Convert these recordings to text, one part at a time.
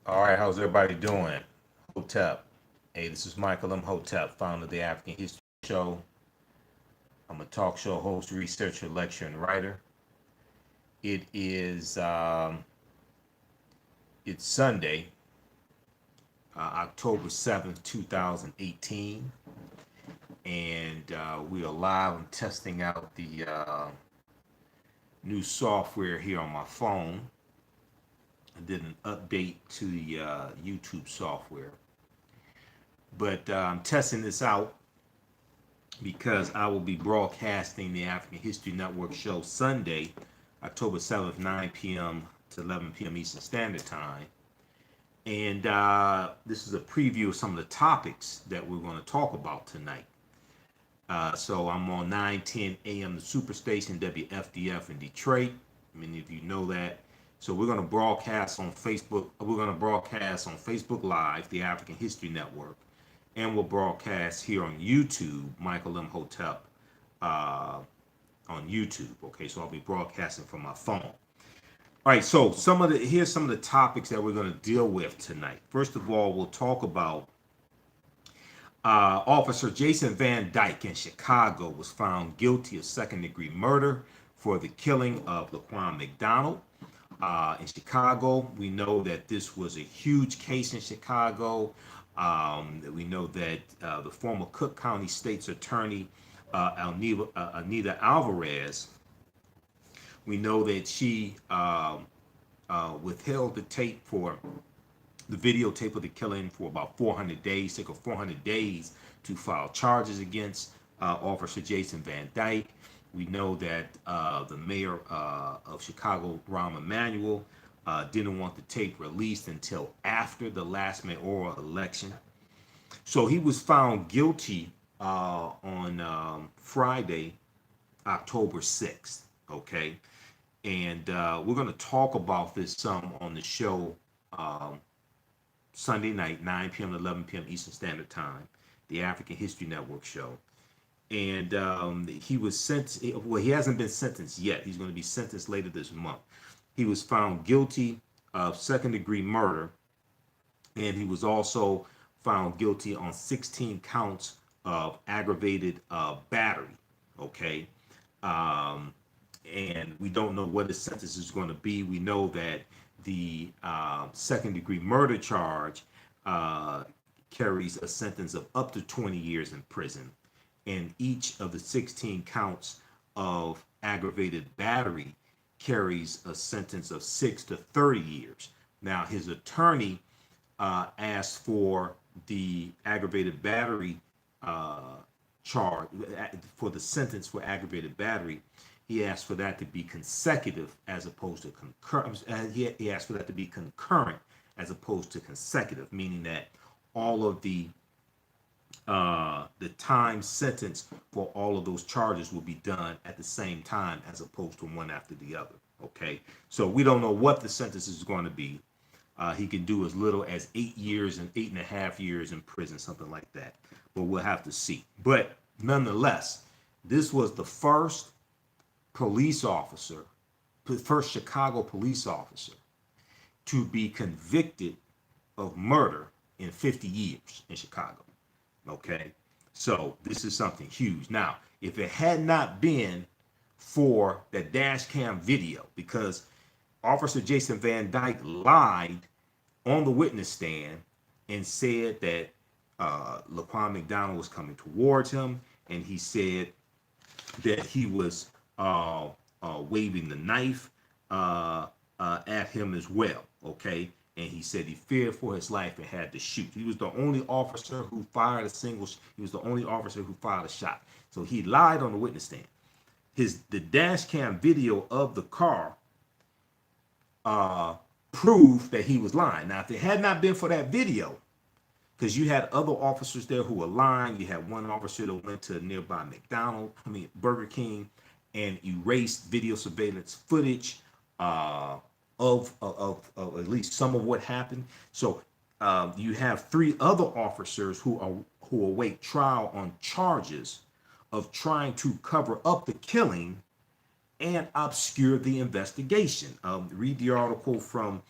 All right, how's everybody doing? Hotep. Hey, this is Michael M. Hotep, founder of the African History Show. I'm a talk show host, researcher, lecturer, and writer. It is it's Sunday, October 7th, 2018, and we are live and testing out the new software here on my phone. I did an update to the YouTube software, but I'm testing this out because I will be broadcasting the African History Network show Sunday, October 7th, 9 p.m. to 11 p.m. Eastern Standard Time. And this is a preview of some of the topics that we're going to talk about tonight. So I'm on 9:10 a.m. the Superstation WFDF in Detroit. Many of you know that. So we're going to broadcast on Facebook. We're going to broadcast on Facebook Live, the African History Network, and we'll broadcast here on YouTube, Michael M. Hotep, on YouTube. Okay, so I'll be broadcasting from my phone. All right, so here's some of the topics that we're going to deal with tonight. First of all, we'll talk about Officer Jason Van Dyke in Chicago was found guilty of second-degree murder for the killing of Laquan McDonald. In Chicago, we know that this was a huge case in Chicago. We know that the former Cook County State's Attorney, Anita Alvarez, we know that she withheld the videotape of the killing for about 400 days. Took her 400 days to file charges against Officer Jason Van Dyke. We know that the mayor of Chicago, Rahm Emanuel, didn't want the tape released until after the last mayoral election. So he was found guilty on Friday, October 6th. Okay. And we're going to talk about this some on the show Sunday night, 9 p.m. to 11 p.m. Eastern Standard Time, the African History Network show. And he was sentenced. Well, he hasn't been sentenced yet. He's going to be sentenced later this month. He was found guilty of second-degree murder, and he was also found guilty on 16 counts of aggravated battery. Okay. And we don't know what his sentence is going to be. We know that the second-degree murder charge carries a sentence of up to 20 years in prison, and each of the 16 counts of aggravated battery carries a sentence of 6 to 30 years. Now, his attorney asked for the aggravated battery charge, for the sentence for aggravated battery. He asked for that to be consecutive as opposed to concurrent. He asked for that to be concurrent as opposed to consecutive, meaning that all of the time sentence for all of those charges will be done at the same time as opposed to one after the other. Okay, so we don't know what the sentence is going to be. He can do as little as 8 years and 8.5 years in prison, something like that. But we'll have to see. But nonetheless, this was the first Chicago police officer to be convicted of murder in 50 years in Chicago. Okay, so this is something huge. Now, if it had not been for that dash cam video, because Officer Jason Van Dyke lied on the witness stand and said that Laquan McDonald was coming towards him, and he said that he was waving the knife at him as well. Okay, and he said he feared for his life and had to shoot. He was the only officer who fired a single. He was the only officer who fired a shot. So he lied on the witness stand. The dash cam video of the car proved that he was lying. Now, if it had not been for that video, because you had other officers there who were lying. You had one officer that went to nearby Burger King, and erased video surveillance footage of at least some of what happened. So you have 3 other officers who await trial on charges of trying to cover up the killing and obscure the investigation. Read the article from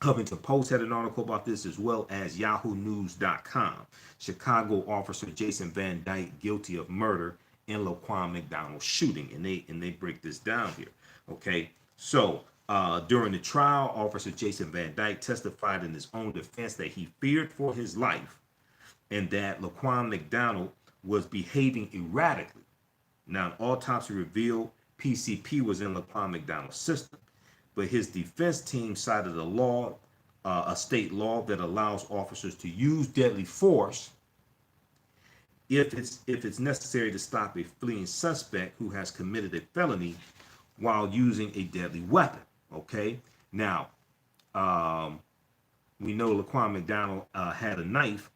Huffington Post had an article about this, as well as YahooNews.com. Chicago officer Jason Van Dyke guilty of murder in Laquan McDonald shooting, and they break this down here. Okay, so during the trial, officer Jason Van Dyke testified in his own defense that he feared for his life and that Laquan McDonald was behaving erratically. Now, an autopsy revealed PCP was in Laquan McDonald's system, but his defense team cited a state law that allows officers to use deadly force if it's necessary to stop a fleeing suspect who has committed a felony while using a deadly weapon. Okay, now we know Laquan McDonald had a knife,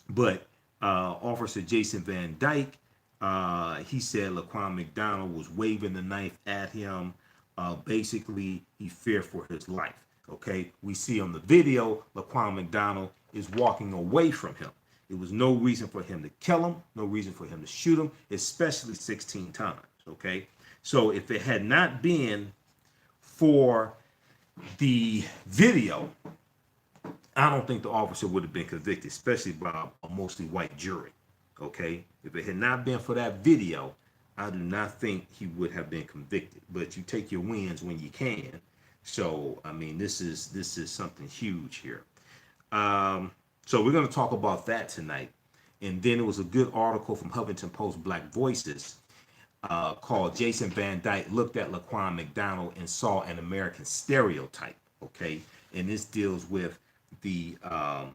but Officer Jason Van Dyke, he said Laquan McDonald was waving the knife at him. Basically, he feared for his life. Okay, we see on the video, Laquan McDonald is walking away from him. There was no reason for him to kill him, no reason for him to shoot him, especially 16 times. Okay, so if it had not been for the video, I don't think the officer would have been convicted, especially by a mostly white jury. Okay, if it had not been for that video, I do not think he would have been convicted. But you take your wins when you can. So I mean, this is something huge here. So we're going to talk about that tonight. And then it was a good article from Huffington Post Black Voices called Jason Van Dyke Looked at Laquan McDonald and Saw an American Stereotype. Okay, and this deals with the how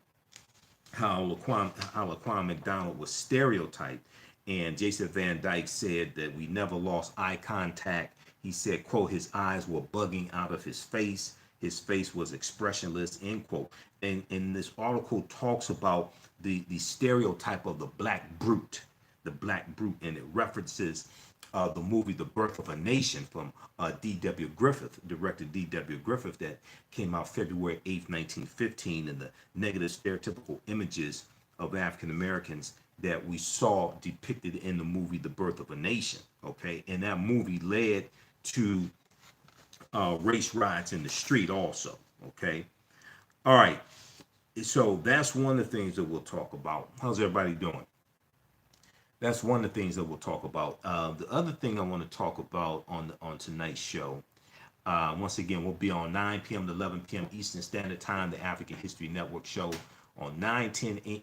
Laquan McDonald was stereotyped. And Jason Van Dyke said that we never lost eye contact. He said, quote, his eyes were bugging out of his face. His face was expressionless, end quote. And this article talks about the stereotype of the black brute, and it references the movie The Birth of a Nation from D.W. Griffith, director D.W. Griffith, that came out February 8th, 1915, and the negative stereotypical images of African Americans that we saw depicted in the movie The Birth of a Nation. Okay, and that movie led to race riots in the street also. Okay, all right, so that's one of the things that we'll talk about. How's everybody doing? That's one of the things that we'll talk about. The other thing I want to talk about on tonight's show, once again, we'll be on 9 p.m. to 11 p.m. Eastern Standard Time, the African History Network show on 9:10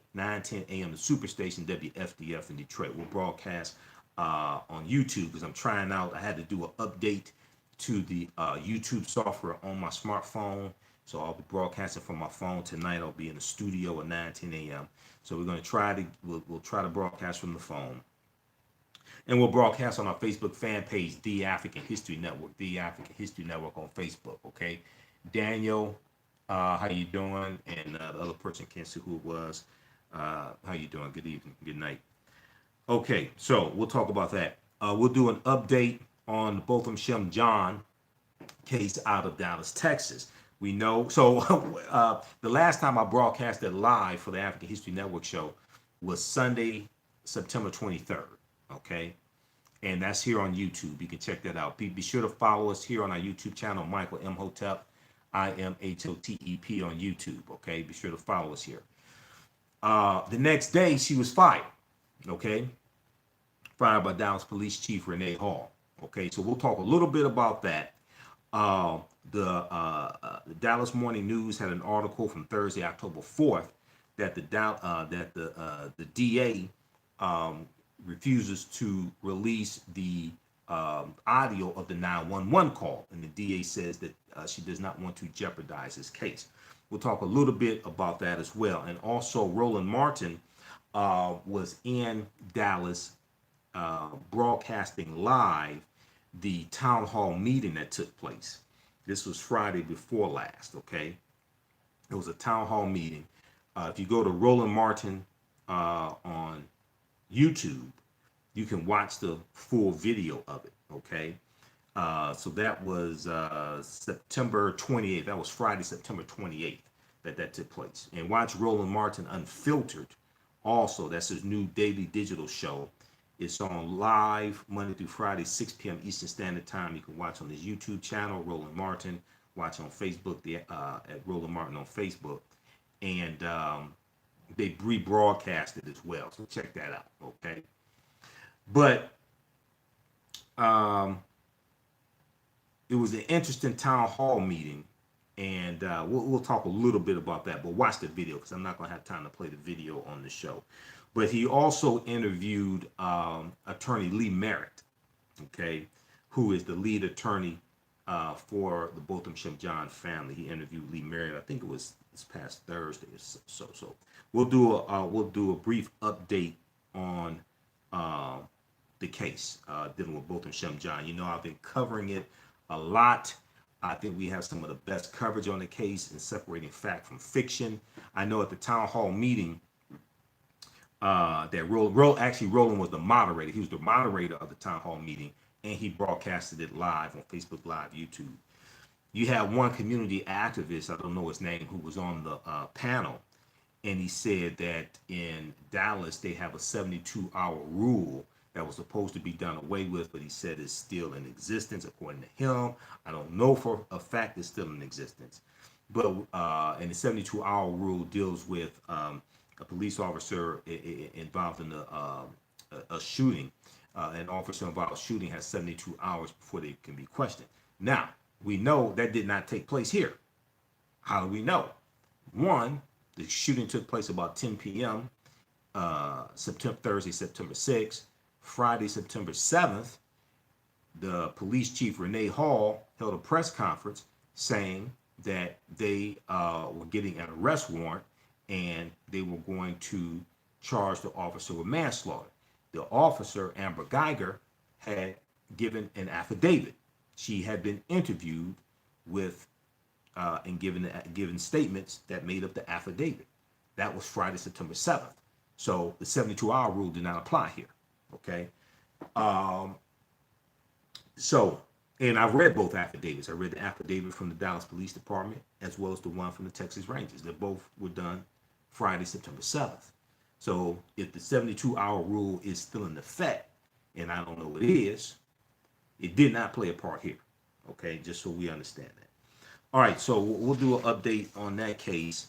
a.m. the Superstation WFDF in Detroit. We'll broadcast on YouTube because I'm trying out. I had to do an update to the YouTube software on my smartphone. So I'll be broadcasting from my phone tonight. I'll be in the studio at 9:10 a.m. So we're going to try to we'll try to broadcast from the phone, and we'll broadcast on our Facebook fan page, The African History Network, The African History Network on Facebook. Okay, Daniel, how you doing? And the other person can't see who it was. How you doing? Good evening. Good night. Okay, so we'll talk about that. We'll do an update on the Botham Shem John case out of Dallas, Texas. We know, so the last time I broadcasted live for the African History Network show was Sunday, September 23rd, okay? And that's here on YouTube. You can check that out. Be sure to follow us here on our YouTube channel, Michael M. Hotep, IMHOTEP on YouTube, okay? Be sure to follow us here. The next day, she was fired, okay? Fired by Dallas Police Chief Renee Hall, okay? So we'll talk a little bit about that. The Dallas Morning News had an article from Thursday, October 4th, that the DA refuses to release the audio of the 911 call, and the DA says that she does not want to jeopardize his case. We'll talk a little bit about that as well, and also Roland Martin was in Dallas broadcasting live the town hall meeting that took place. This was Friday before last, okay? It was a town hall meeting. If you go to Roland Martin on YouTube, you can watch the full video of it, okay? So that was September 28th. That was Friday, September 28th that took place. And watch Roland Martin Unfiltered also. That's his new daily digital show. It's on live Monday through Friday, 6 p.m. Eastern Standard Time. You can watch on his YouTube channel, Roland Martin, watch on Facebook, at Roland Martin on Facebook, and they rebroadcast it as well. So check that out, okay? But um, it was an interesting town hall meeting, and we'll talk a little bit about that. But watch the video because I'm not going to have time to play the video on the show. But he also interviewed attorney Lee Merritt, okay, who is the lead attorney for the Botham John family. He interviewed Lee Merritt. I think it was this past Thursday or so. We'll do a brief update on the case dealing with Botham John. You know, I've been covering it a lot. I think we have some of the best coverage on the case in separating fact from fiction. I know at the town hall meeting that Roland was the moderator. He was the moderator of the town hall meeting, and he broadcasted it live on Facebook Live, YouTube. You have one community activist, I don't know his name, who was on the panel, and he said that in Dallas they have a 72-hour rule that was supposed to be done away with, but he said it's still in existence according to him. I don't know for a fact it's still in existence, but and the 72-hour rule deals with a police officer involved in a shooting. An officer involved in a shooting has 72 hours before they can be questioned. Now, we know that did not take place here. How do we know? One, the shooting took place about 10 p.m. Thursday, September 6th. Friday, September 7th, the police chief, Renee Hall, held a press conference saying that they were getting an arrest warrant and they were going to charge the officer with manslaughter. The officer, Amber Geiger, had given an affidavit. She had been interviewed with and given statements that made up the affidavit. That was Friday, September 7th. So the 72-hour rule did not apply here. Okay. And I've read both affidavits. I read the affidavit from the Dallas Police Department as well as the one from the Texas Rangers. They both were done Friday, September 7th. So if the 72-hour rule is still in effect, and I don't know it is, it did not play a part here. Okay, just so we understand that. All right, so we'll do an update on that case.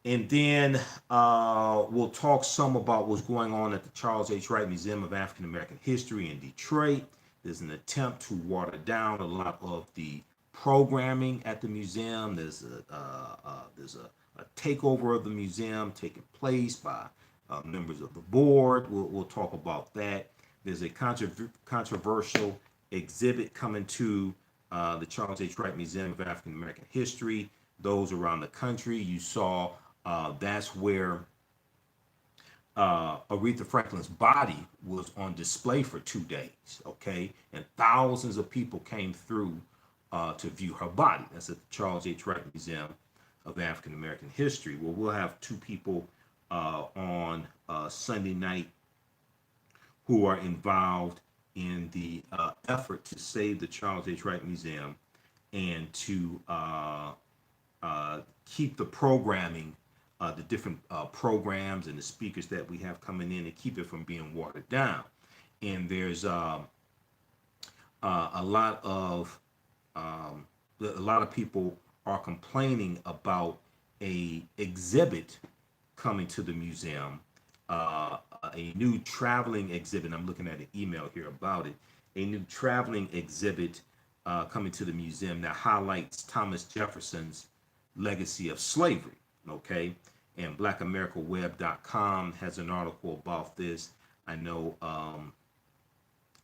And then we'll talk some about what's going on at the Charles H. Wright Museum of African American History in Detroit. There's an attempt to water down a lot of the programming at the museum. There's a takeover of the museum taking place by members of the board. We'll talk about that. There's a controversial exhibit coming to the Charles H. Wright Museum of African American History. Those around the country, you saw that's where Aretha Franklin's body was on display for 2 days, okay? And thousands of people came through to view her body. That's at the Charles H. Wright Museum of African American History. Well, we'll have two people on Sunday night who are involved in the effort to save the Charles H. Wright Museum and to keep the programming, the different programs and the speakers that we have coming in, and keep it from being watered down. And there's a lot of people are complaining about a exhibit coming to the museum, a new traveling exhibit. I'm looking at an email here about it. A new traveling exhibit coming to the museum that highlights Thomas Jefferson's legacy of slavery. Okay, and blackamericaweb.com has an article about this. I know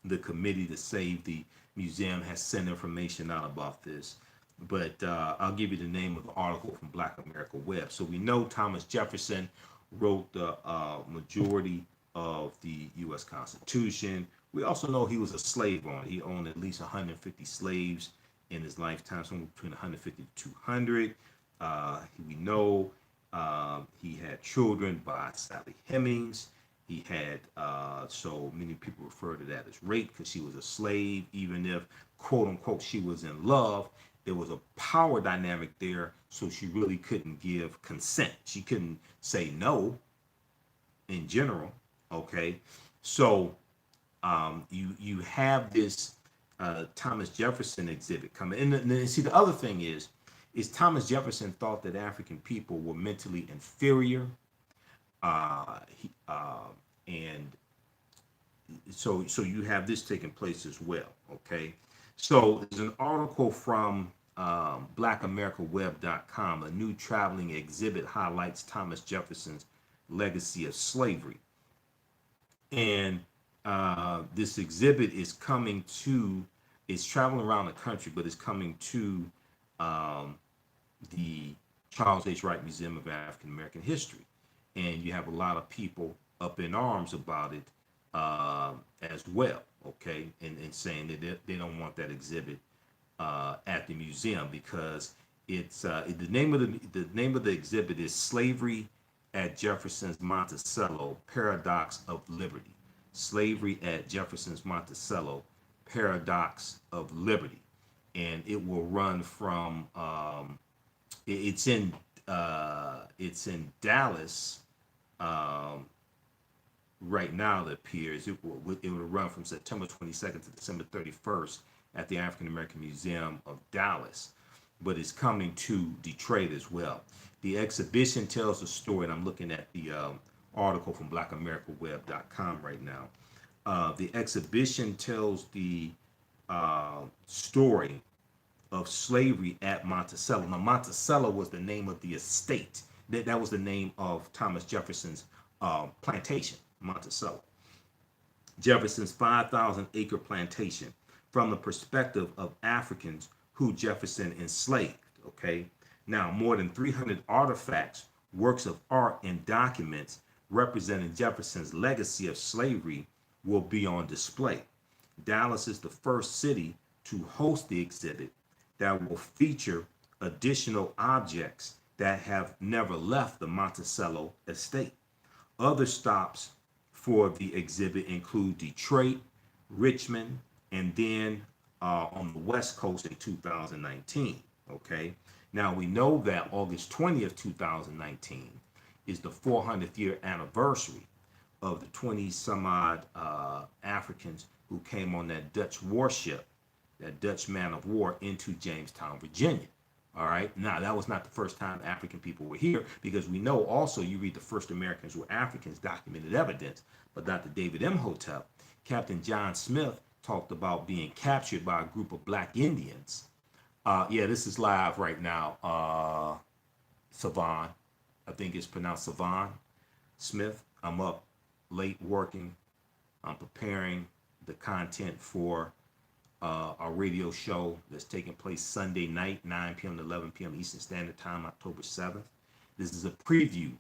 the committee to save the museum has sent information out about this, but I'll give you the name of the article from Black America Web. So we know Thomas Jefferson wrote the majority of the U.S. Constitution. We also know he was a slave owner. He owned at least 150 slaves in his lifetime, somewhere between 150 to 200. We know he had children by Sally Hemings. He had, so many people refer to that as rape because she was a slave, even if, quote unquote, she was in love. There was a power dynamic there, so she really couldn't give consent. She couldn't say no in general, okay? So you have this Thomas Jefferson exhibit coming. And see, the other thing is Thomas Jefferson thought that African people were mentally inferior, and so you have this taking place as well. Okay, so there's an article from blackamericaweb.com. A new traveling exhibit highlights Thomas Jefferson's legacy of slavery, and this exhibit is coming to, it's traveling around the country, but it's coming to um, the Charles H. Wright Museum of African American History, and you have a lot of people up in arms about it as well. Okay, and saying that they don't want that exhibit at the museum because it's the name of the exhibit is Slavery at Jefferson's Monticello, Paradox of Liberty. Slavery at Jefferson's Monticello, Paradox of Liberty, and it will run from it's in Dallas right now. It appears it will run from September 22nd to December 31st at the African American Museum of Dallas, but it's coming to Detroit as well. The exhibition tells a story, and I'm looking at the article from blackamericaweb.com right now. The exhibition tells the story of slavery at Monticello. Now, Monticello was the name of the estate. That was the name of Thomas Jefferson's plantation, Monticello. Jefferson's 5,000-acre plantation from the perspective of Africans who Jefferson enslaved. Okay, now more than 300 artifacts, works of art, and documents representing Jefferson's legacy of slavery will be on display. Dallas is the first city to host the exhibit that will feature additional objects that have never left the Monticello estate. Other stops for the exhibit include Detroit, Richmond, and then on the West Coast in 2019. Okay, now we know that August 20th, 2019 is the 400th year anniversary of the 20 some odd Africans who came on that Dutch warship, that Dutch man of war, into Jamestown, Virginia. All right, now that was not the first time African people were here, because we know also, you read the first Americans were Africans, documented evidence, but Dr. David Imhotep, Captain John Smith talked about being captured by a group of black Indians. Yeah, this is live right now. Savon, I think it's pronounced Savon Smith. I'm up late working. I'm preparing the content for our radio show that's taking place Sunday night, 9 p.m. to 11 p.m. Eastern Standard Time, October 7th. This is a preview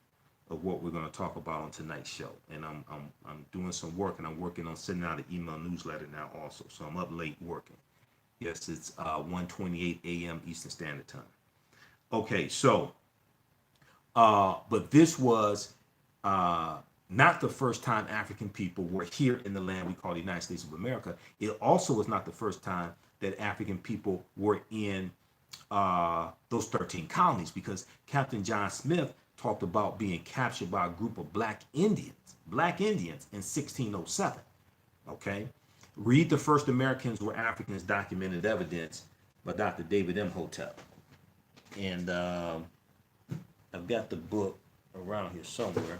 of what we're going to talk about on tonight's show. And I'm doing some work, and I'm working on sending out an email newsletter now also. So I'm up late working. Yes, it's 1:28 a.m. Eastern Standard Time. Okay, so, but this was not the first time African people were here in the land we call the United States of America. It also was not the first time that African people were in those 13 colonies, because Captain John Smith talked about being captured by a group of black Indians in 1607. Okay, read The First Americans Were Africans, Documented Evidence by Dr. David Imhotep. And I've got the book around here somewhere.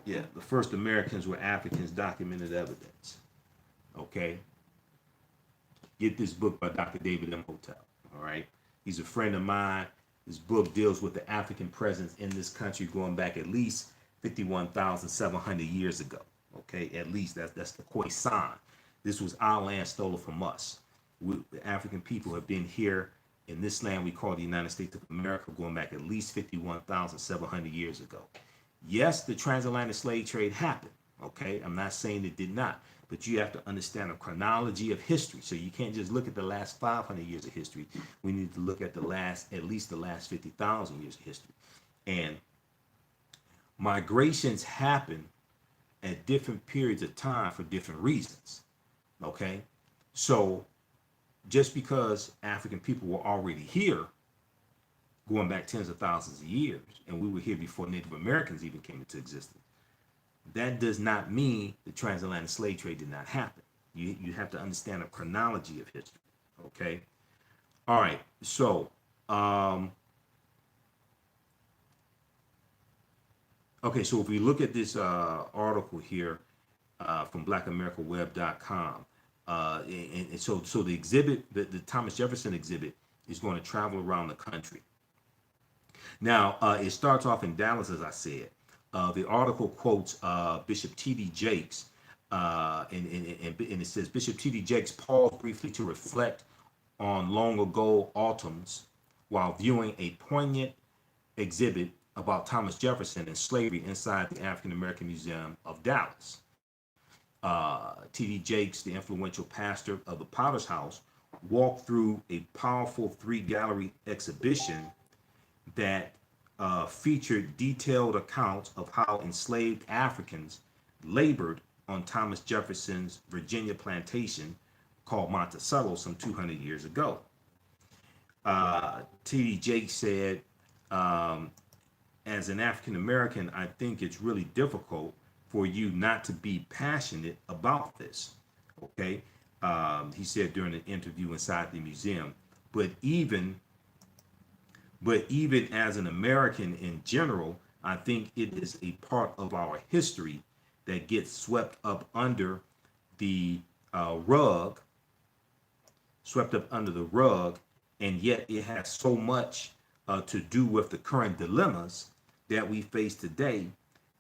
Yeah, The First Americans Were Africans, Documented Evidence. Okay, get this book by Dr. David Imhotep. All right, he's a friend of mine. This book deals with the African presence in this country going back at least 51,700 years ago. Okay, at least that's the Khoisan. This was our land stolen from us. The African people have been here in this land we call the United States of America going back at least 51,700 years ago. Yes, the transatlantic slave trade happened. Okay, I'm not saying it did not, but you have to understand a chronology of history. So you can't just look at the last 500 years of history. We need to look at at least the last 50,000 years of history. And migrations happen at different periods of time for different reasons. Okay, so just because African people were already here going back tens of thousands of years, and we were here before Native Americans even came into existence, that does not mean the transatlantic slave trade did not happen. You have to understand the chronology of history. Okay. All right. So, okay. So if we look at this article here from BlackAmericaWeb.com, and so the exhibit, the Thomas Jefferson exhibit, is going to travel around the country. Now, it starts off in Dallas, as I said. The article quotes Bishop T.D. Jakes, and it says Bishop T.D. Jakes paused briefly to reflect on long ago autumns while viewing a poignant exhibit about Thomas Jefferson and slavery inside the African American Museum of Dallas. T.D. Jakes, the influential pastor of the Potter's House, walked through a powerful three-gallery exhibition that featured detailed accounts of how enslaved Africans labored on Thomas Jefferson's Virginia plantation called Monticello some 200 years ago. T.D. Jakes said, as an African American, I think it's really difficult for you not to be passionate about this. Okay. He said during an interview inside the museum, but even as an American in general, I think it is a part of our history that gets swept up under the rug, and yet it has so much to do with the current dilemmas that we face today,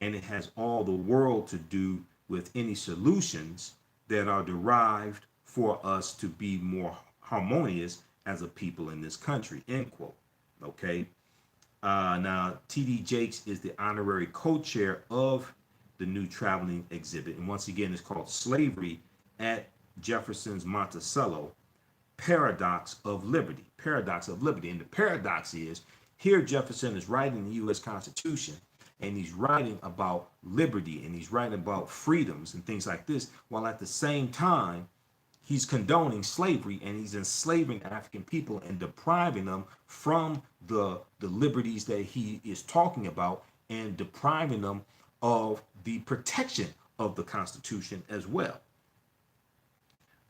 and it has all the world to do with any solutions that are derived for us to be more harmonious as a people in this country, end quote. Okay. Now, T.D. Jakes is the honorary co-chair of the new traveling exhibit. And once again, it's called Slavery at Jefferson's Monticello, Paradox of Liberty. Paradox of Liberty. And the paradox is, here Jefferson is writing the U.S. Constitution, and he's writing about liberty, and he's writing about freedoms and things like this, while at the same time, he's condoning slavery, and he's enslaving African people and depriving them from the liberties that he is talking about, and depriving them of the protection of the Constitution as well.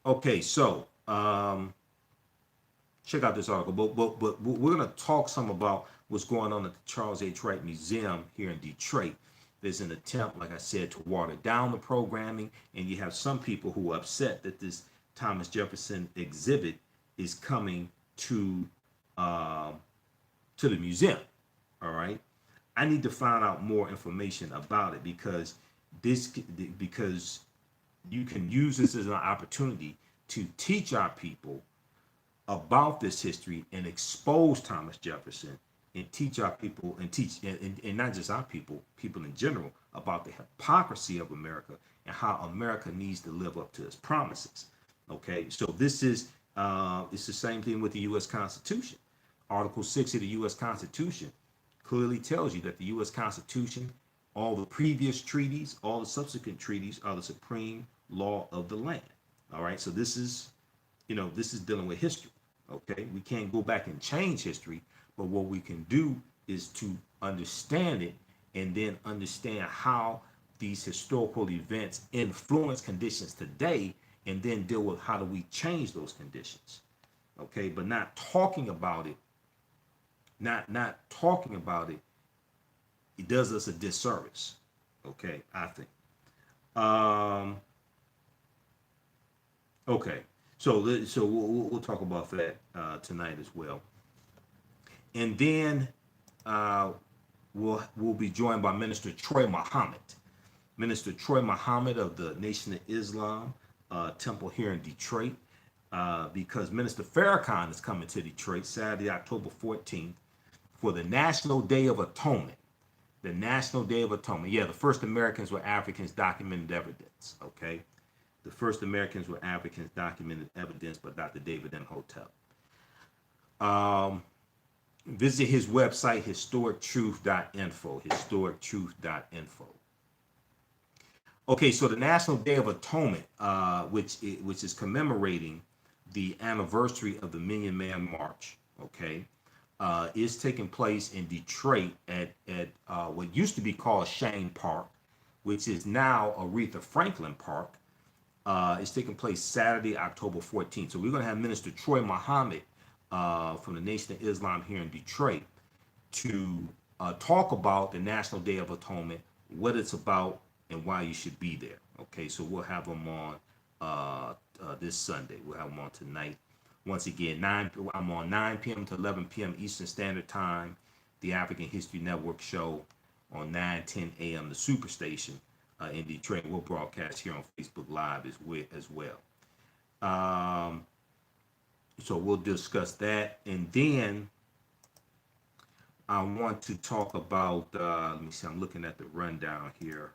Okay, so check out this article, but we're going to talk some about what's going on at the Charles H. Wright Museum here in Detroit. There's an attempt, like I said, to water down the programming, and you have some people who are upset that this Thomas Jefferson exhibit is coming to the museum. All right, I need to find out more information about it, because you can use this as an opportunity to teach our people about this history and expose Thomas Jefferson, and teach our people, and not just our people in general, about the hypocrisy of America and how America needs to live up to its promises. Okay, so this is it's the same thing with the U.S. Constitution. Article 6 of the U.S. Constitution clearly tells you that the U.S. Constitution, all the previous treaties, all the subsequent treaties, are the supreme law of the land. All right, so this is dealing with history. Okay, we can't go back and change history, but what we can do is to understand it, and then understand how these historical events influence conditions today, and then deal with how do we change those conditions. Okay, but not talking about it, it does us a disservice. Okay, I think. Okay, so we'll talk about that tonight as well, and then we'll be joined by Minister Troy Muhammad. Minister Troy Muhammad of the Nation of Islam temple here in Detroit, because Minister Farrakhan is coming to Detroit Saturday, October 14th, for the National Day of Atonement. The National Day of Atonement. Yeah, the first Americans were Africans, documented evidence. Okay, the first Americans were Africans, documented evidence by Dr. David M. Hotel. Visit his website, historictruth.info. Historictruth.info. Okay, so the National Day of Atonement, which is commemorating the anniversary of the Million Man March, okay, is taking place in Detroit at what used to be called Shane Park, which is now Aretha Franklin Park. It's taking place Saturday, October 14th. So we're going to have Minister Troy Muhammad from the Nation of Islam here in Detroit to talk about the National Day of Atonement, what it's about, and why you should be there. Okay, so we'll have them on this Sunday. We'll have them on tonight. Once again, I'm on 9 p.m. to 11 p.m. Eastern Standard Time. The African History Network show on 9:10 a.m. the Superstation in Detroit. We'll broadcast here on Facebook Live as well. So we'll discuss that, and then I want to talk about. Let me see. I'm looking at the rundown here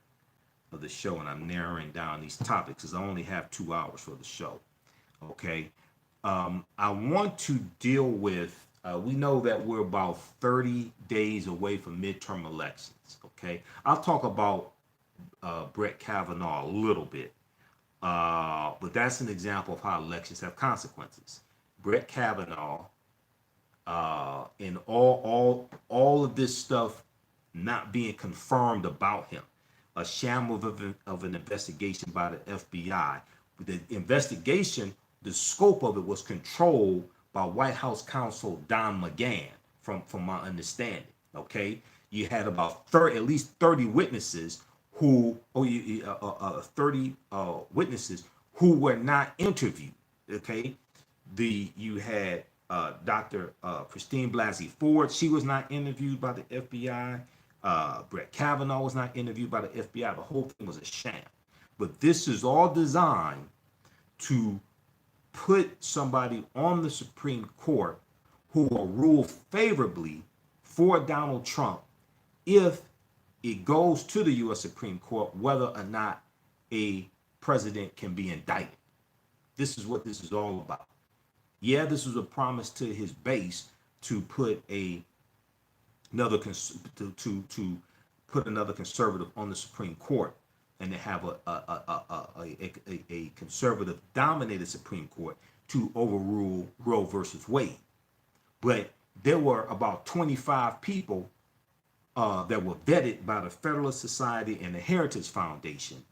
of the show, and I'm narrowing down these topics because I only have 2 hours for the show. Okay. I want to deal with. We know that we're about 30 days away from midterm elections. Okay. I'll talk about Brett Kavanaugh a little bit, but that's an example of how elections have consequences. Brett Kavanaugh, and all of this stuff not being confirmed about him, a sham of an investigation by the FBI. The investigation, the scope of it was controlled by White House counsel Don McGahn, from my understanding. Okay, you had about at least 30 witnesses who, 30 witnesses who were not interviewed. Okay, you had Dr. Christine Blasey Ford. She was not interviewed by the FBI. Brett Kavanaugh was not interviewed by the FBI. The whole thing was a sham. But this is all designed to put somebody on the Supreme Court who will rule favorably for Donald Trump if it goes to the U.S. Supreme Court, whether or not a president can be indicted. This is what this is all about. Yeah, this was a promise to his base to put another conservative on the Supreme Court, and to have a conservative dominated Supreme Court to overrule Roe versus Wade. But there were about 25 people that were vetted by the Federalist Society and the Heritage Foundation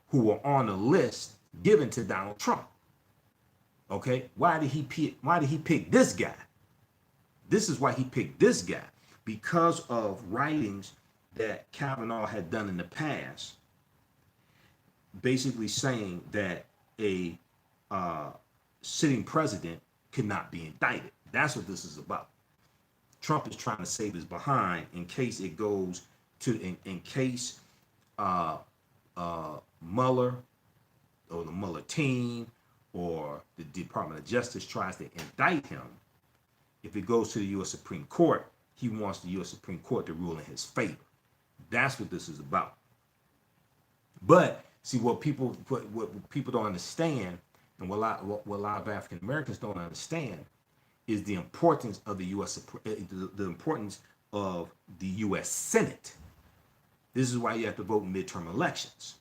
who were on a list given to Donald Trump. Okay, why did he pick this guy? This is why he picked this guy, because of writings that Kavanaugh had done in the past, basically saying that a sitting president could not be indicted. That's what this is about. Trump is trying to save his behind in case it goes to, in case Mueller or the Mueller team or the Department of Justice tries to indict him. If it goes to the U.S. Supreme Court, he wants the U.S. Supreme Court to rule in his favor. That's what this is about. But see, what people don't understand, and what a lot of African Americans don't understand, is the importance of the importance of the U.S. Senate. This is why you have to vote in midterm elections,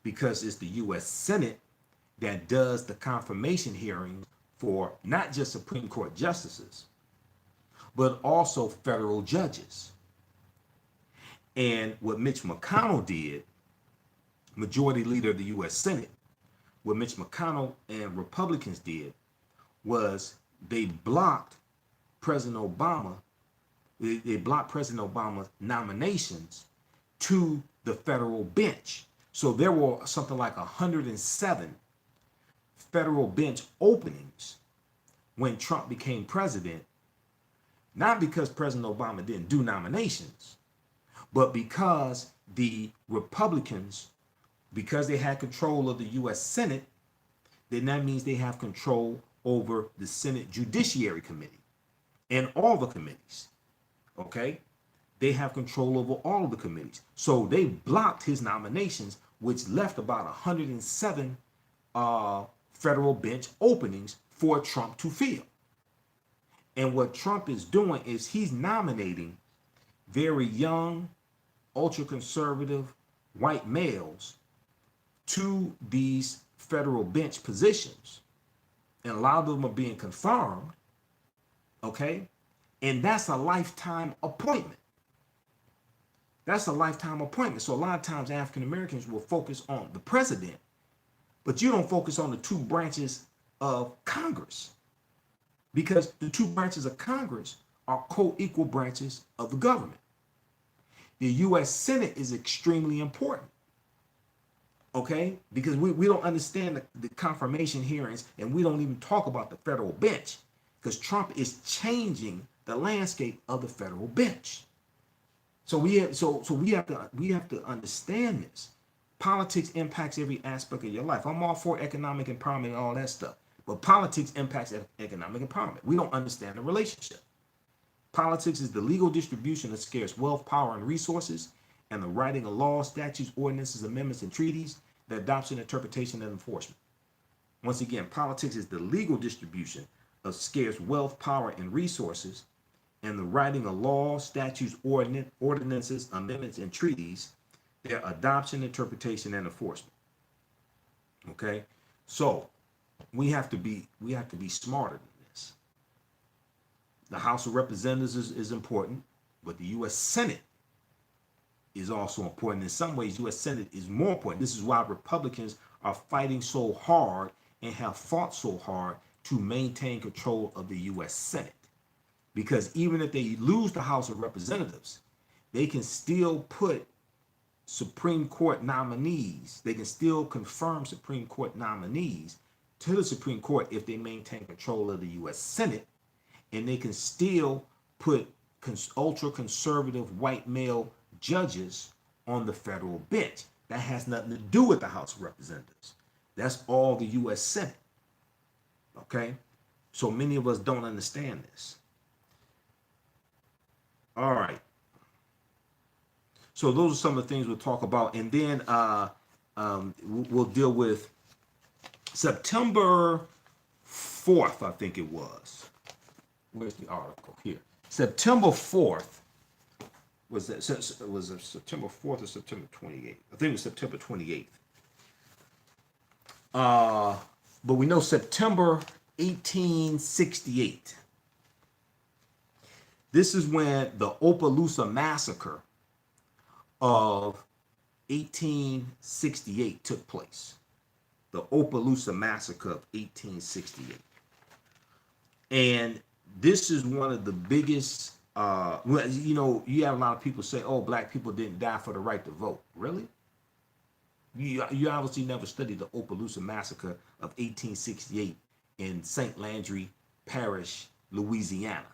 because it's the U.S. Senate that does the confirmation hearings for not just Supreme Court justices, but also federal judges. And what Mitch McConnell did, majority leader of the U.S. Senate, what Mitch McConnell and Republicans did was they blocked President Obama. They blocked President Obama's nominations to the federal bench. So there were something like 107 federal bench openings when Trump became president, not because President Obama didn't do nominations, but because the Republicans, because they had control of the U.S. Senate, then that means they have control over the Senate Judiciary Committee and all the committees. Okay? They have control over all of the committees. So they blocked his nominations, which left about 107 federal bench openings for Trump to fill. And what Trump is doing is he's nominating very young, ultra-conservative white males to these federal bench positions. And a lot of them are being confirmed, okay? And that's a lifetime appointment. That's a lifetime appointment. So a lot of times African Americans will focus on the president, But you don't focus on the two branches of Congress, because the two branches of Congress are co-equal branches of the government. The U.S. Senate is extremely important, okay? Because we don't understand the confirmation hearings, and we don't even talk about the federal bench, because Trump is changing the landscape of the federal bench. So we have to understand this. Politics impacts every aspect of your life. I'm all for economic empowerment and all that stuff, but politics impacts economic empowerment. We don't understand the relationship. Politics is the legal distribution of scarce wealth, power, and resources, and the writing of laws, statutes, ordinances, amendments, and treaties, the adoption, interpretation, and enforcement. Once again, politics is the legal distribution of scarce wealth, power, and resources, and the writing of laws, statutes, ordinances, amendments, and treaties, their adoption, interpretation, and enforcement. Okay, so we have to be smarter than this. The House of Representatives is important, but the U.S. Senate is also important. In some ways, U.S. Senate is more important. This is why Republicans are fighting so hard and have fought so hard to maintain control of the U.S. Senate. Because even if they lose the House of Representatives, they can still put Supreme Court nominees, they can still confirm Supreme Court nominees to the Supreme Court if they maintain control of the U.S. Senate, and they can still put ultra-conservative white male judges on the federal bench. That has nothing to do with the House of Representatives. That's all the U.S. Senate. Okay? So many of us don't understand this. All right. So those are some of the things we'll talk about. And then we'll deal with September 4th, I think it was. Where's the article? Here. September 4th. Was it September 4th or September 28th? I think it was September 28th. But we know September 1868. This is when the Opelousas massacre of 1868 took place. The Opelousas massacre of 1868. And this is one of the biggest, well, you know, you have a lot of people say, oh, black people didn't die for the right to vote. Really? You obviously never studied the Opelousas massacre of 1868 in St. Landry Parish, Louisiana.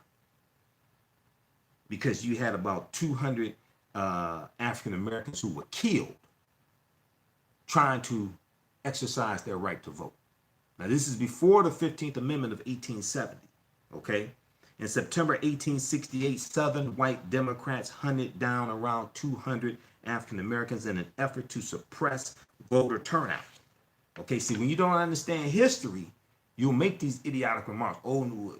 Because you had about 200 African Americans who were killed trying to exercise their right to vote. Now, this is before the 15th Amendment of 1870, okay? In September 1868, Southern white Democrats hunted down around 200 African Americans in an effort to suppress voter turnout. Okay, see, when you don't understand history, you'll make these idiotic remarks. Oh,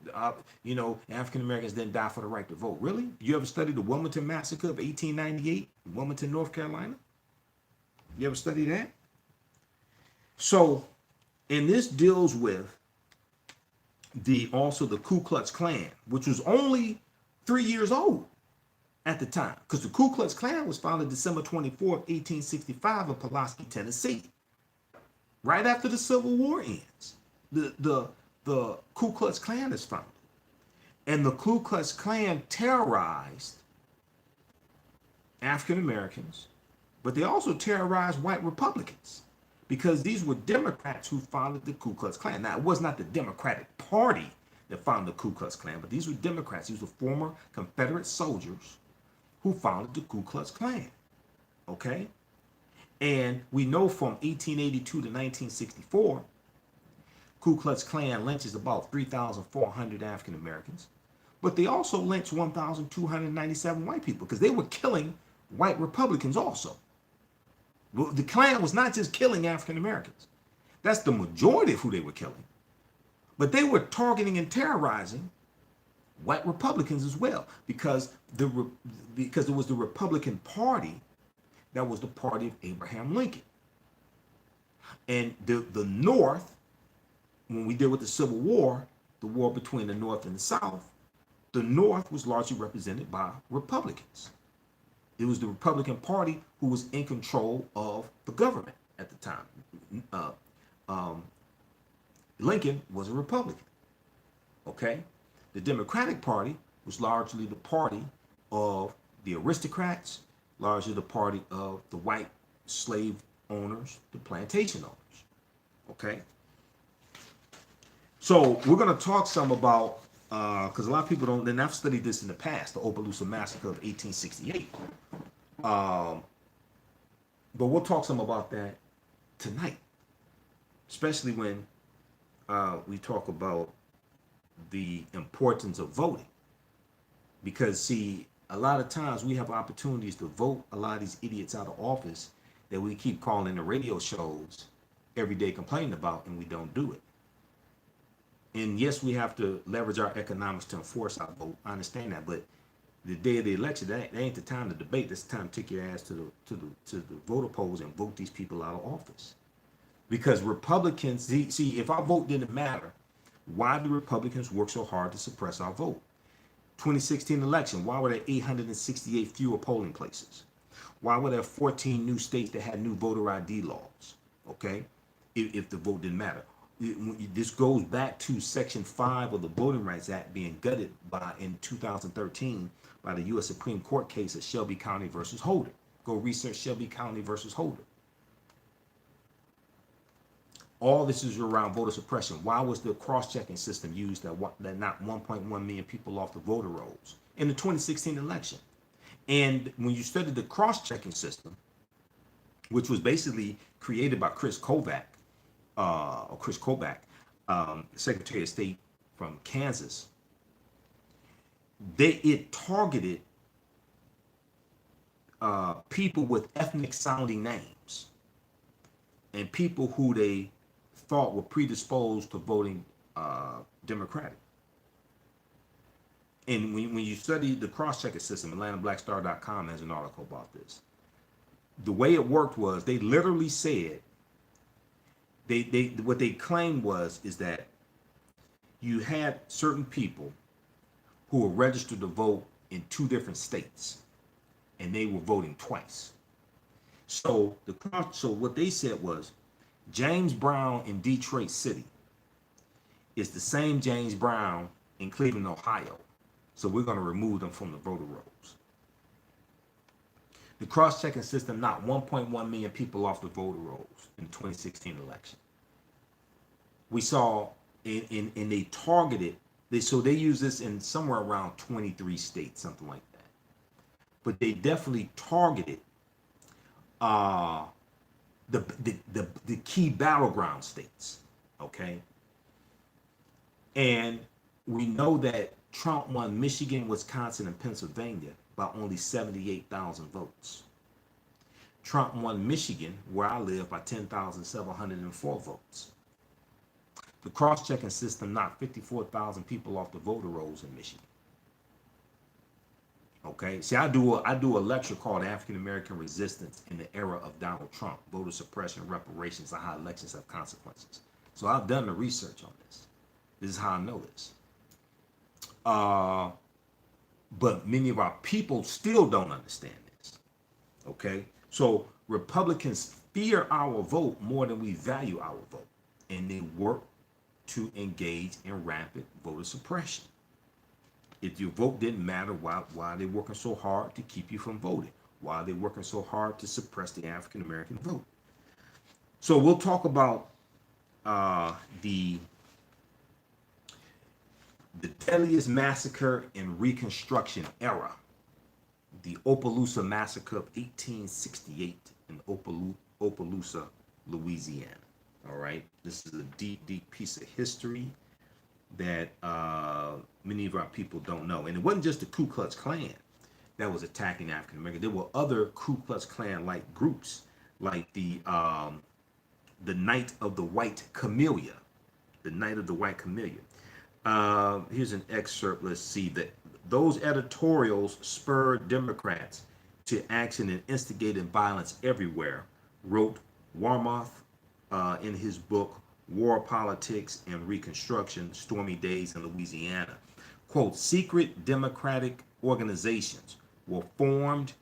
you know, African Americans didn't die for the right to vote. Really? You ever studied the Wilmington Massacre of 1898 in Wilmington, North Carolina? You ever studied that? So, and this deals with also the Ku Klux Klan, which was only 3 years old at the time, because the Ku Klux Klan was founded December 24th, 1865 in Pulaski, Tennessee, right after the Civil War ends. The Ku Klux Klan is founded. And the Ku Klux Klan terrorized African Americans, but they also terrorized white Republicans, because these were Democrats who founded the Ku Klux Klan. Now, it was not the Democratic Party that founded the Ku Klux Klan, but these were Democrats. These were former Confederate soldiers who founded the Ku Klux Klan. Okay? And we know from 1882 to 1964, Ku Klux Klan lynches about 3,400 African Americans, but they also lynched 1,297 white people, because they were killing white Republicans also. The Klan was not just killing African Americans. That's the majority of who they were killing. But they were targeting and terrorizing white Republicans as well, because it was the Republican Party that was the party of Abraham Lincoln. And the North, when we deal with the Civil War, the war between the North and the South, the North was largely represented by Republicans. It was the Republican Party who was in control of the government at the time. um, Lincoln was a Republican. Okay, the Democratic Party was largely the party of the aristocrats, largely the party of the white slave owners, the plantation owners. Okay, so we're going to talk some about because a lot of people don't. And I've studied this in the past, the Opelousas Massacre of 1868. But we'll talk some about that tonight, especially when we talk about the importance of voting. Because, see, a lot of times we have opportunities to vote a lot of these idiots out of office that we keep calling the radio shows every day complaining about, and we don't do it. And yes, we have to leverage our economics to enforce our vote. I understand that, but the day of the election, that ain't the time to debate. That's the time to take your ass to the voter polls and vote these people out of office. Because Republicans, see, if our vote didn't matter, why do Republicans work so hard to suppress our vote? 2016 election, why were there 868 fewer polling places? Why were there 14 new states that had new voter ID laws? Okay, if the vote didn't matter. This goes back to Section 5 of the Voting Rights Act being gutted in 2013 by the U.S. Supreme Court case of Shelby County versus Holder. Go research Shelby County versus Holder. All this is around voter suppression. Why was the cross-checking system used that knocked 1.1 million people off the voter rolls in the 2016 election? And when you study the cross-checking system, which was basically created by Chris Kobach, Secretary of State from Kansas, it targeted people with ethnic-sounding names and people who they thought were predisposed to voting Democratic. And when you study the cross-checker system, AtlantaBlackStar.com has an article about this. The way it worked was they literally said, what they claimed is that you had certain people who were registered to vote in 2 different states, and they were voting twice. So what they said was, James Brown in Detroit City is the same James Brown in Cleveland, Ohio. So we're going to remove them from the voter rolls. The cross-checking system knocked 1.1 million people off the voter rolls in the 2016 election. We saw, and they targeted, they use this in somewhere around 23 states, something like that. But they definitely targeted the key battleground states, okay? And we know that Trump won Michigan, Wisconsin, and Pennsylvania by only 78,000 votes. Trump won Michigan, where I live, by 10,704 votes. The cross-checking system knocked 54,000 people off the voter rolls in Michigan. Okay, see, I do a lecture called African American Resistance in the Era of Donald Trump: Voter Suppression, Reparations, and How Elections Have Consequences. So I've done the research on this. This is how I know this. But many of our people still don't understand this. Okay, so Republicans fear our vote more than we value our vote, and they work to engage in rampant voter suppression. If your vote didn't matter, why are they working so hard to keep you from voting? Why are they working so hard to suppress the African American vote? So we'll talk about the deadliest massacre in Reconstruction era, the Opelousas Massacre of 1868 in Opelousas, Louisiana. All right, this is a deep, deep piece of history that many of our people don't know. And it wasn't just the Ku Klux Klan that was attacking African Americans. There were other Ku Klux Klan-like groups, like the Night of the White Camellia. The Night of the White Camellia. Here's an excerpt. Let's see. Those editorials spurred Democrats to action and instigated violence everywhere, wrote Warmoth in his book War, Politics, and Reconstruction, Stormy Days in Louisiana. Quote, secret democratic organizations were formed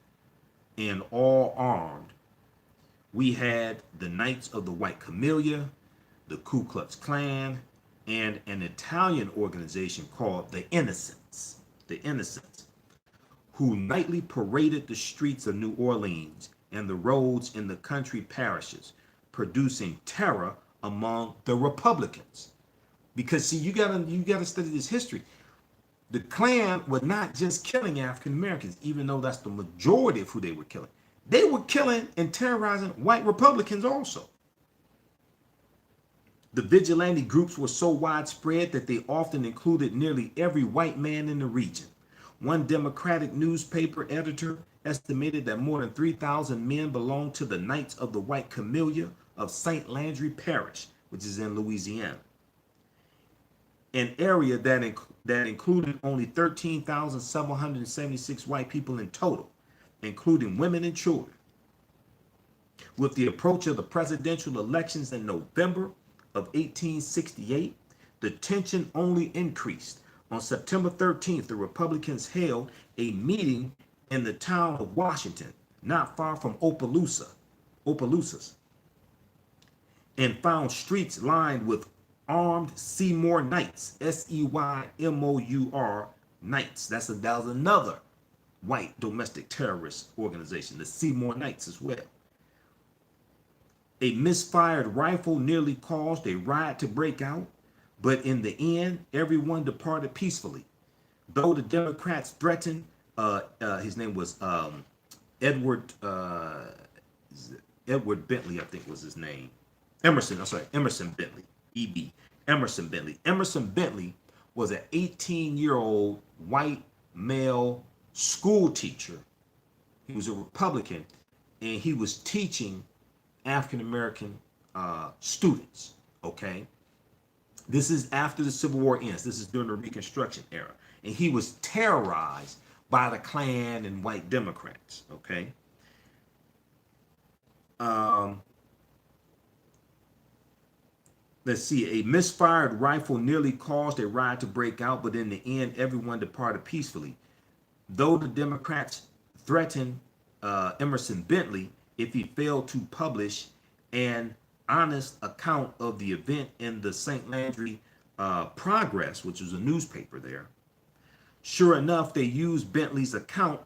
and all armed. We had the Knights of the White Camellia, the Ku Klux Klan, and an Italian organization called the Innocents, who nightly paraded the streets of New Orleans and the roads in the country parishes, producing terror among the Republicans. Because see, you gotta study this history. The Klan were not just killing African Americans, even though that's the majority of who they were killing. They were killing and terrorizing white Republicans also. The vigilante groups were so widespread that they often included nearly every white man in the region. One Democratic newspaper editor estimated that more than 3,000 men belonged to the Knights of the White Camellia of St. Landry Parish, which is in Louisiana, an area that included only 13,776 white people in total, including women and children. With the approach of the presidential elections in November of 1868, the tension only increased. On September 13th, the Republicans held a meeting in the town of Washington, not far from Opelousas, and found streets lined with armed Seymour Knights, Seymour Knights. That was another white domestic terrorist organization, the Seymour Knights as well. A misfired rifle nearly caused a riot to break out, but in the end, everyone departed peacefully. Though the Democrats threatened, his name was Edward Bentley, I think was his name. Emerson Bentley, EB. Emerson Bentley. Emerson Bentley was an 18-year-old white male school teacher. He was a Republican, and he was teaching African American students. Okay, this is after the Civil War ends. This is during the Reconstruction era, and he was terrorized by the Klan and white Democrats. Okay. Let's see. A misfired rifle nearly caused a riot to break out, but in the end, everyone departed peacefully. Though the Democrats threatened Emerson Bentley if he failed to publish an honest account of the event in the St. Landry Progress, which was a newspaper there. Sure enough, they used Bentley's account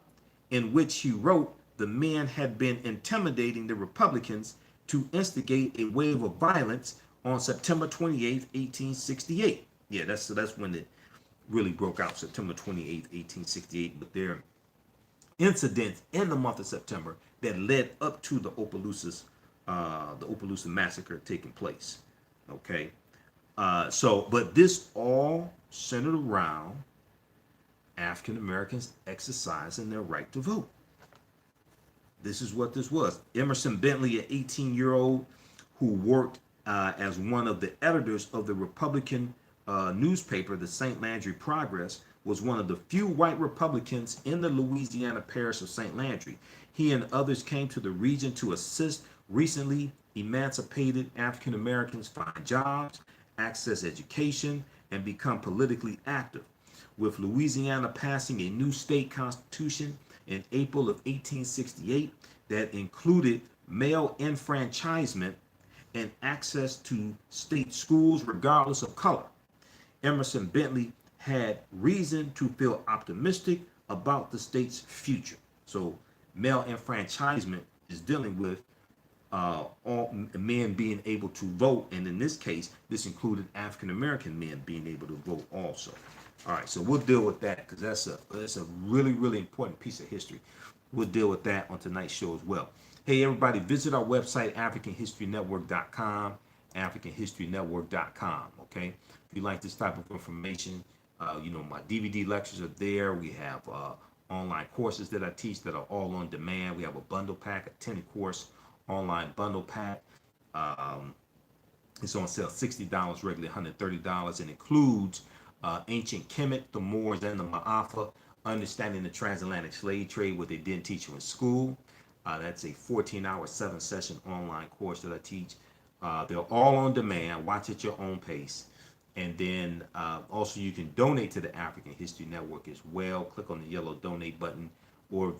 in which he wrote the men had been intimidating the Republicans to instigate a wave of violence on September 28th, 1868. Yeah, that's when it really broke out, September 28th, 1868. But there are incidents in the month of September that led up to the Opelousas massacre taking place. Okay, but this all centered around African Americans exercising their right to vote. This is what this was. Emerson Bentley, an 18-year-old who worked as one of the editors of the Republican newspaper, the St. Landry Progress, was one of the few white Republicans in the Louisiana parish of St. Landry. He and others came to the region to assist recently emancipated African Americans find jobs, access education, and become politically active. With Louisiana passing a new state constitution in April of 1868 that included male enfranchisement and access to state schools regardless of color, Emerson Bentley had reason to feel optimistic about the state's future. So male enfranchisement is dealing with all men being able to vote, and in this case, this included African American men being able to vote also. All right, so we'll deal with that because that's a really, really important piece of history. We'll deal with that on tonight's show as well. Hey, everybody, visit our website, AfricanHistoryNetwork.com, AfricanHistoryNetwork.com, okay? If you like this type of information, my DVD lectures are there. We have online courses that I teach that are all on demand. We have a bundle pack, a 10-course online bundle pack. It's on sale, $60, regularly $130, and includes ancient Kemet, the Moors, and the Ma'afa, understanding the transatlantic slave trade, what they didn't teach you in school. That's a 14-hour, 7-session online course that I teach. They're all on demand. Watch at your own pace. And then also you can donate to the African History Network as well. Click on the yellow donate button, or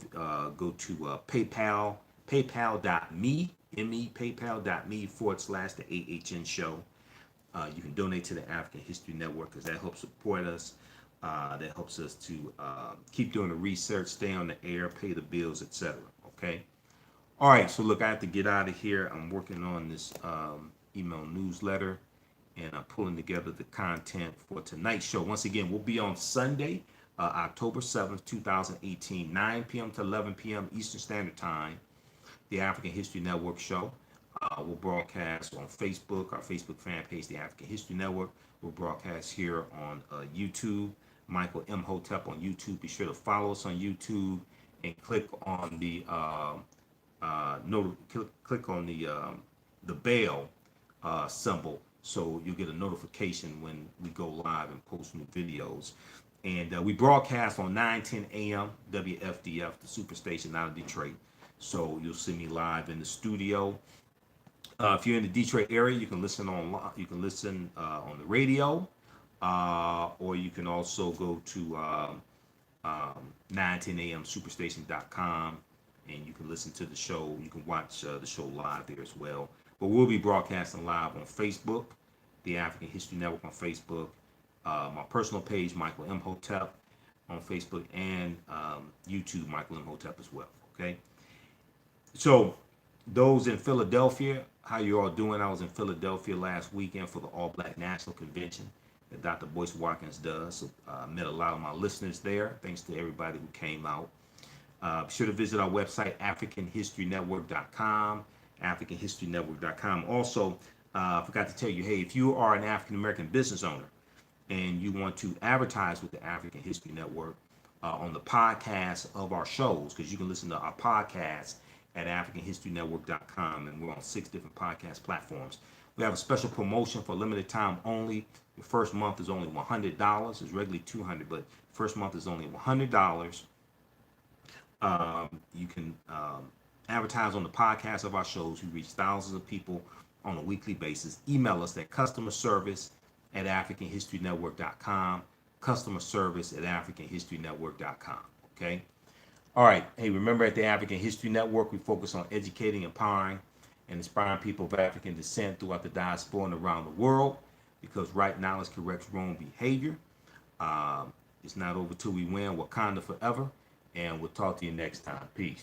go to PayPal, paypal.me, paypal.me /the AHN show. You can donate to the African History Network because that helps support us. That helps us to keep doing the research, stay on the air, pay the bills, etc. Okay. All right. So look, I have to get out of here. I'm working on this email newsletter, and I'm pulling together the content for tonight's show. Once again, we'll be on Sunday, October 7th, 2018, 9 p.m. to 11 p.m. Eastern Standard Time, the African History Network show. We'll broadcast on Facebook, our Facebook fan page, the African History Network. We'll broadcast here on YouTube, Michael M. Hotep on YouTube. Be sure to follow us on YouTube and click on the click on the bell symbol, so you get a notification when we go live and post new videos. And we broadcast on 9:10 a.m. WFDF, the superstation out of Detroit. So you'll see me live in the studio. If you're in the Detroit area, you can listen on. You can listen on the radio, or you can also go to 9:10 a.m. superstation.com, and you can listen to the show. You can watch the show live there as well. But we'll be broadcasting live on Facebook, the African History Network on Facebook, my personal page, Michael M. Hotep, on Facebook, and YouTube, Michael M. Hotep as well. Okay. So those in Philadelphia, how you all doing? I was in Philadelphia last weekend for the All Black National Convention that Dr. Boyce Watkins does. So I met a lot of my listeners there. Thanks to everybody who came out. Be sure to visit our website, AfricanHistoryNetwork.com, AfricanHistoryNetwork.com. Also, I forgot to tell you, hey, if you are an African American business owner and you want to advertise with the African History Network on the podcast of our shows, because you can listen to our podcast at AfricanHistoryNetwork.com, and we're on 6 different podcast platforms. We have a special promotion for limited time only. The first month is only $100. It's regularly $200, but first month is only $100. You can advertise on the podcast of our shows. We reach thousands of people on a weekly basis. Email us at customerservice@AfricanHistoryNetwork.com, customerservice@AfricanHistoryNetwork.com. Okay. All right. Hey, remember at the African History Network, we focus on educating, empowering, and inspiring people of African descent throughout the diaspora and around the world, because right knowledge corrects wrong behavior. It's not over till we win. Wakanda forever. And we'll talk to you next time. Peace.